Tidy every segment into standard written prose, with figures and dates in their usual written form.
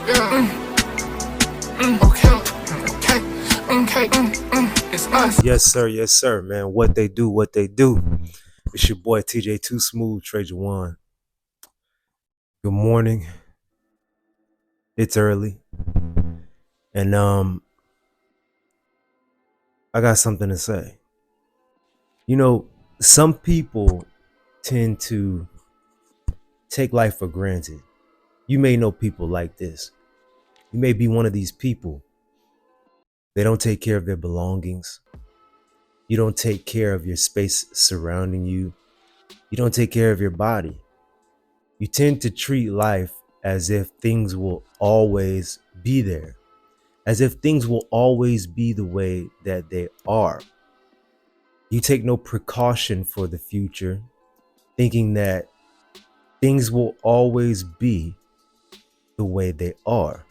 It's us. Yes, sir, man. What they do. It's your boy TJ Too Smooth, Trajan One. Good morning. It's early. And I got something to say. You know, some people tend to take life for granted. You may know people like this. You may be one of these people. They don't take care of their belongings. You don't take care of your space surrounding you. You don't take care of your body. You tend to treat life as if things will always be there, as if things will always be the way that they are. You take no precaution for the future, thinking that things will always be the way they are.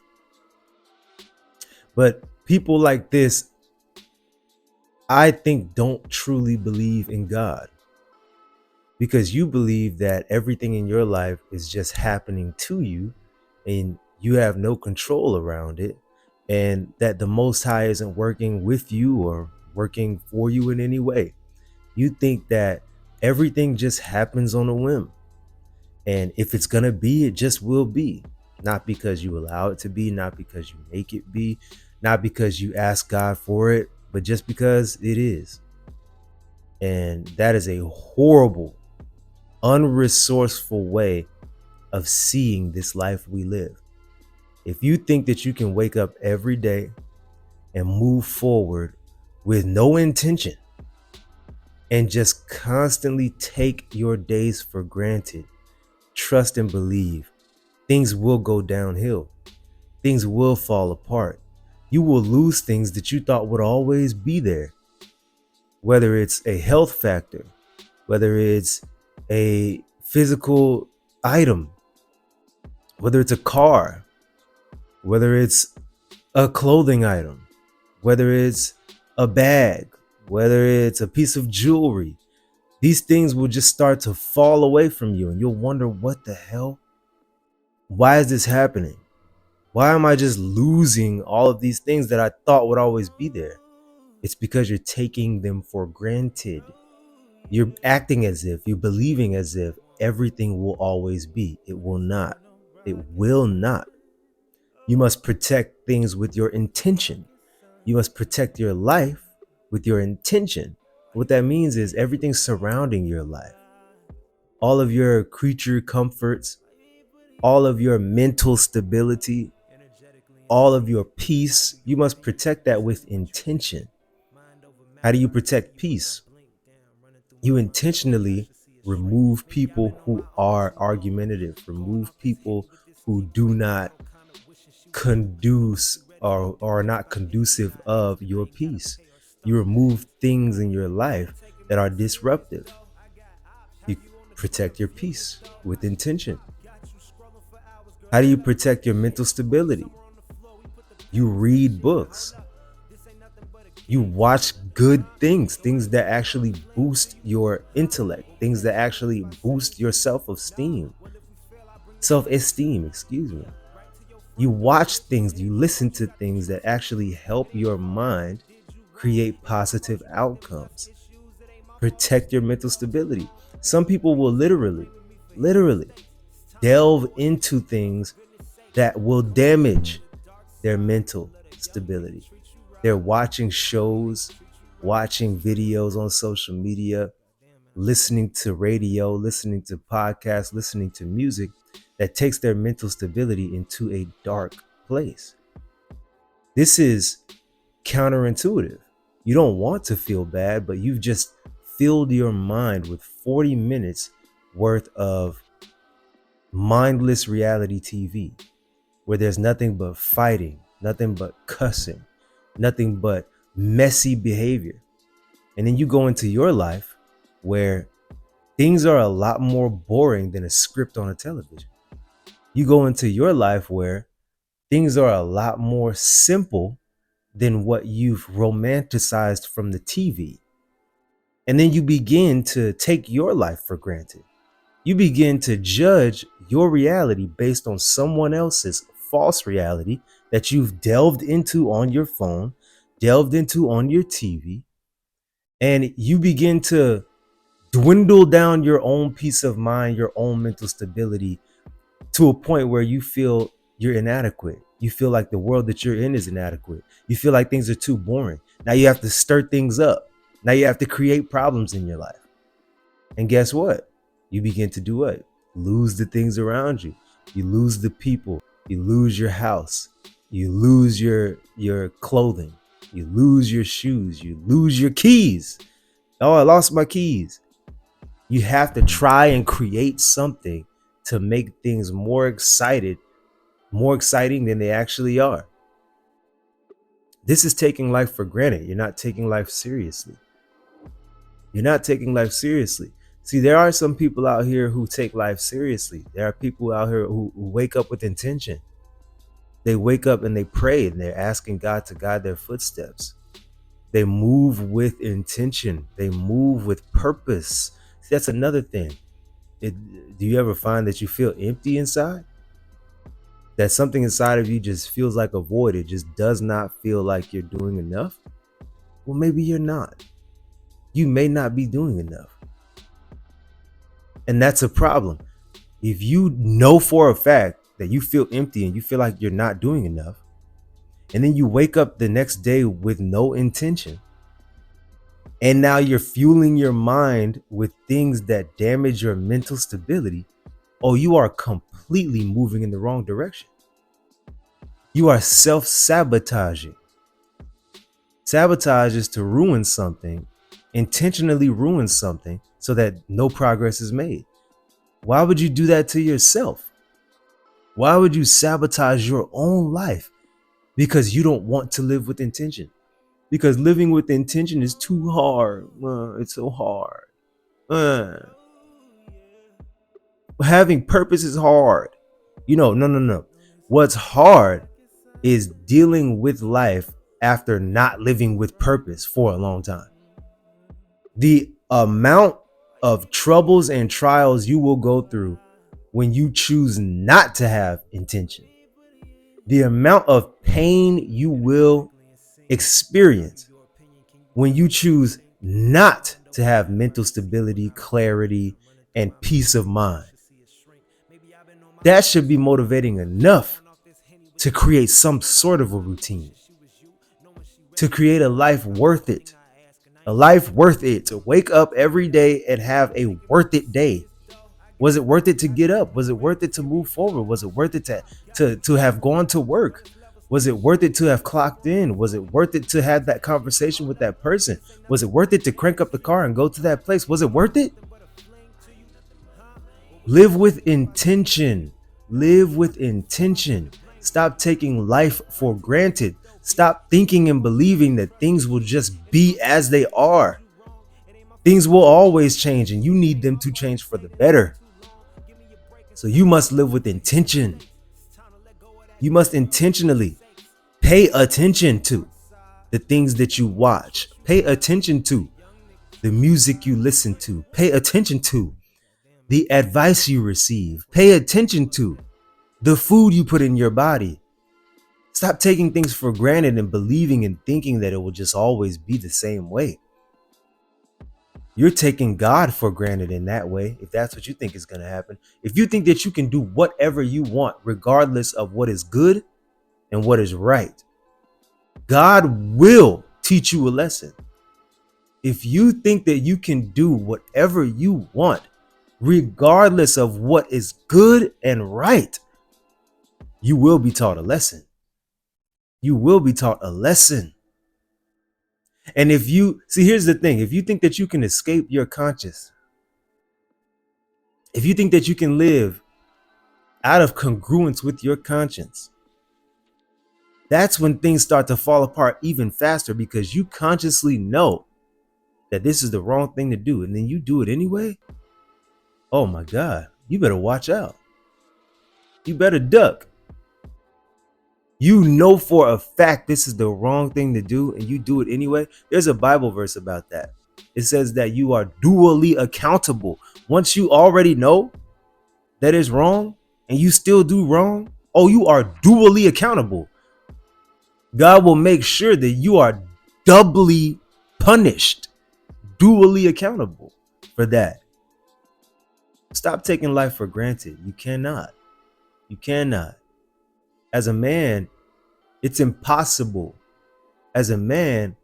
But people like this, I think, don't truly believe in God, because you believe that everything in your life is just happening to you and you have no control around it, and that the Most High isn't working with you or working for you in any way. You think that everything just happens on a whim, and if it's gonna be, it just will be. Not because you allow it to be, not because you make it be, not because you ask God for it, but just because it is. And that is a horrible, unresourceful way of seeing this life we live. If you think that you can wake up every day and move forward with no intention and just constantly take your days for granted, trust and believe, things will go downhill. Things will fall apart. You will lose things that you thought would always be there. Whether it's a health factor, whether it's a physical item, whether it's a car, whether it's a clothing item, whether it's a bag, whether it's a piece of jewelry, these things will just start to fall away from you and you'll wonder, what the hell? Why is this happening? Why am I just losing all of these things that I thought would always be there? It's because you're taking them for granted. You're acting as if, you're believing as if everything will always be. It will not. It will not. You must protect things with your intention. You must protect your life with your intention. What that means is everything surrounding your life, all of your creature comforts, all of your mental stability, all of your peace, you must protect that with intention. How do you protect peace? You intentionally remove people who are argumentative, remove people who do not conduce or are not conducive of your peace. You remove things in your life that are disruptive. You protect your peace with intention. How do you protect your mental stability? You read books. You watch good things, things that actually boost your intellect, things that actually boost your self-esteem, excuse me. You watch things, you listen to things that actually help your mind create positive outcomes. Protect your mental stability. Some people will literally delve into things that will damage their mental stability. They're watching shows, watching videos on social media, listening to radio, listening to podcasts, listening to music that takes their mental stability into a dark place. This is counterintuitive. You don't want to feel bad, but you've just filled your mind with 40 minutes worth of mindless reality TV, where there's nothing but fighting, nothing but cussing, nothing but messy behavior. And then you go into your life where things are a lot more boring than a script on a television. You go into your life where things are a lot more simple than what you've romanticized from the TV. And then you begin to take your life for granted. You begin to judge your reality based on someone else's false reality that you've delved into on your phone, delved into on your TV, and you begin to dwindle down your own peace of mind, your own mental stability to a point where you feel you're inadequate. You feel like the world that you're in is inadequate. You feel like things are too boring. Now you have to stir things up. Now you have to create problems in your life. And guess what? You begin to do what? Lose the things around you. You lose the people. You lose your house. You lose your clothing. You lose your shoes. You lose your keys. Oh, I lost my keys. You have to try and create something to make things more exciting than they actually are. This is taking life for granted. You're not taking life seriously. You're not taking life seriously. See, there are some people out here who take life seriously. There are people out here who wake up with intention. They wake up and they pray and they're asking God to guide their footsteps. They move with intention. They move with purpose. See, that's another thing. Do you ever find that you feel empty inside? That something inside of you just feels like a void. It just does not feel like you're doing enough? Well, maybe you're not. You may not be doing enough. And that's a problem. If you know for a fact that you feel empty and you feel like you're not doing enough, and then you wake up the next day with no intention, and now you're fueling your mind with things that damage your mental stability, oh, you are completely moving in the wrong direction. You are self-sabotaging. Sabotage is to ruin something, intentionally ruin something so that no progress is made. Why would you do that to yourself? Why would you sabotage your own life? Because you don't want to live with intention. Because living with intention is too hard. It's so hard. Having purpose is hard. No. What's hard is dealing with life after not living with purpose for a long time. The amount of troubles and trials you will go through when you choose not to have intention, the amount of pain you will experience when you choose not to have mental stability, clarity, and peace of mind, that should be motivating enough to create some sort of a routine, to create a life worth it. A life worth it, to wake up every day and have a worth it day. Was it worth it to get up? Was it worth it to move forward? Was it worth it to have gone to work? Was it worth it to have clocked in? Was it worth it to have that conversation with that person? Was it worth it to crank up the car and go to that place? Was it worth it? Live with intention. Live with intention. Stop taking life for granted. Stop thinking and believing that things will just be as they are. Things will always change and you need them to change for the better. So you must live with intention. You must intentionally pay attention to the things that you watch. Pay attention to the music you listen to. Pay attention to the advice you receive. Pay attention to the food you put in your body. Stop taking things for granted and believing and thinking that it will just always be the same way. You're taking God for granted in that way, if that's what you think is going to happen. If you think that you can do whatever you want, regardless of what is good and what is right, God will teach you a lesson. If you think that you can do whatever you want, regardless of what is good and right, you will be taught a lesson. You will be taught a lesson. And if you see, here's the thing, if you think that you can escape your conscience, if you think that you can live out of congruence with your conscience, that's when things start to fall apart even faster, because you consciously know that this is the wrong thing to do, and then you do it anyway. Oh my God, you better watch out. You better duck. You know for a fact this is the wrong thing to do, and you do it anyway. There's a Bible verse about that. It says that you are dually accountable. Once you already know that it's wrong and you still do wrong, Oh, you are dually accountable. God will make sure that you are doubly punished, dually accountable for that. Stop taking life for granted. You cannot. You cannot. As a man, it's impossible. As a man,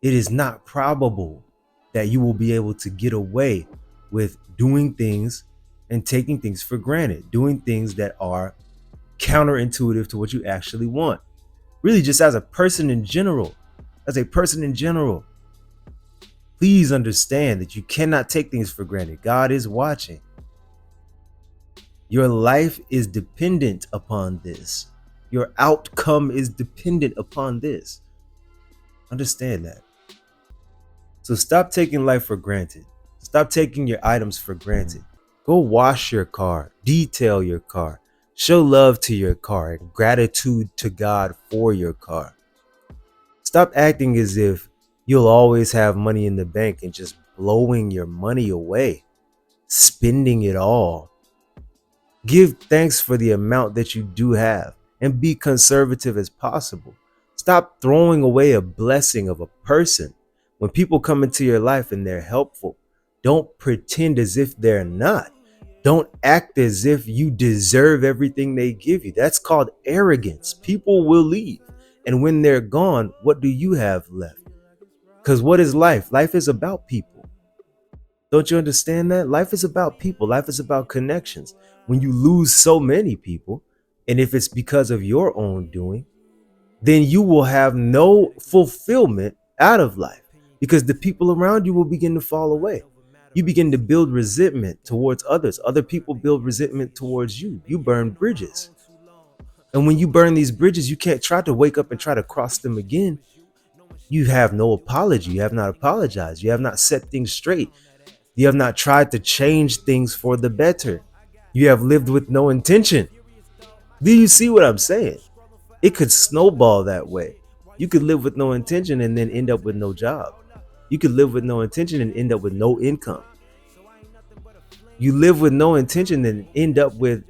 it is not probable that you will be able to get away with doing things and taking things for granted, doing things that are counterintuitive to what you actually want. Really, just as a person in general, please understand that you cannot take things for granted. God is watching. Your life is dependent upon this. Your outcome is dependent upon this. Understand that. So stop taking life for granted. Stop taking your items for granted. Go wash your car, detail your car, show love to your car and gratitude to God for your car. Stop acting as if you'll always have money in the bank and just blowing your money away, spending it all. Give thanks for the amount that you do have and be conservative as possible. Stop throwing away a blessing of a person. When people come into your life and they're helpful, don't pretend as if they're not. Don't act as if you deserve everything they give you. That's called arrogance. People will leave. And when they're gone, what do you have left? Because what is life? Life is about people. Don't you understand that? Life is about people. Life is about connections. When you lose so many people, and if it's because of your own doing, then you will have no fulfillment out of life because the people around you will begin to fall away. You begin to build resentment towards others. Other people build resentment towards you. You burn bridges. And when you burn these bridges, you can't try to wake up and try to cross them again. You have no apology. You have not apologized. You have not set things straight. You have not tried to change things for the better. You have lived with no intention. Do you see what I'm saying? It could snowball that way. You could live with no intention and then end up with no job. You could live with no intention and end up with no income. You live with no intention and end up with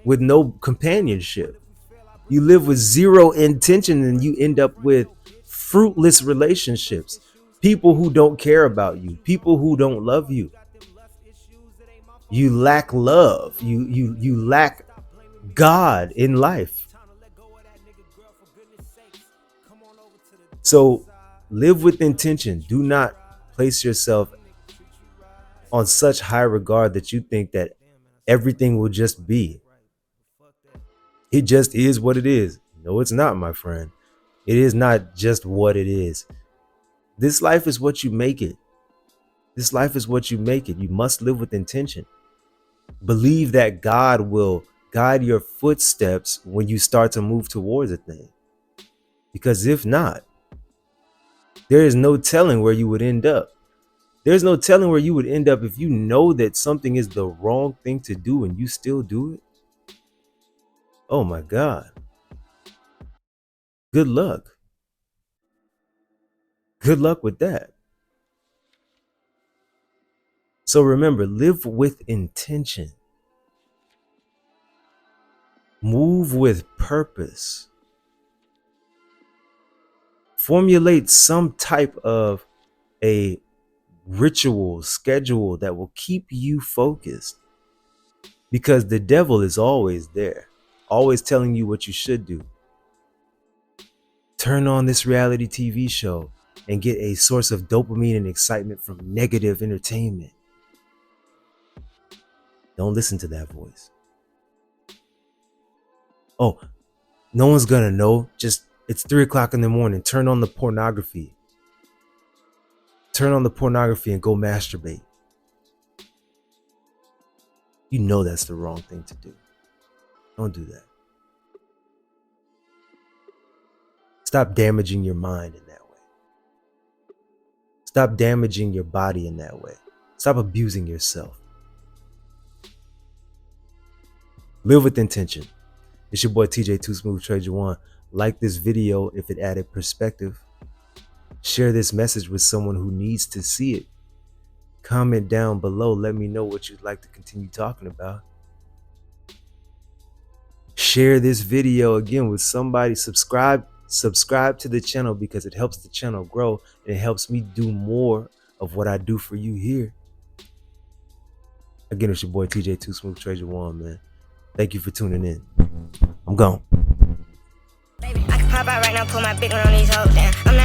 no companionship. You live with zero intention and you end up with fruitless relationships. People who don't care about you, people who don't love you. You lack love. You lack God in life. So live with intention. Do not place yourself on such high regard that you think that everything will just be. It just is what it is. No, it's not, my friend. It is not just what it is. This life is what you make it. This life is what you make it. You must live with intention. Believe that God will guide your footsteps when you start to move towards a thing. Because if not, there is no telling where you would end up. There's no telling where you would end up if you know that something is the wrong thing to do and you still do it. Oh my God. Good luck. Good luck with that. So remember, live with intention. Move with purpose. Formulate some type of a ritual, schedule that will keep you focused. Because the devil is always there, always telling you what you should do. Turn on this reality TV show and get a source of dopamine and excitement from negative entertainment. Don't listen to that voice. Oh, no one's gonna know. Just, it's 3 o'clock in the morning. Turn on the pornography. Turn on the pornography and go masturbate. You know that's the wrong thing to do. Don't do that. Stop damaging your mind in that way. Stop damaging your body in that way. Stop abusing yourself. Live with intention. It's your boy TJ Too Smooth Trade You On. Like this video if it added perspective. Share this message with someone who needs to see it. Comment down below. Let me know what you'd like to continue talking about. Share this video again with somebody. Subscribe to the channel because it helps the channel grow and it helps me do more of what I do for you here. Again, it's your boy TJ Too Smooth Treasure One, man. Thank you for tuning in. I'm gone. Baby, I can pop out right now, put my big one on these hoes, damn.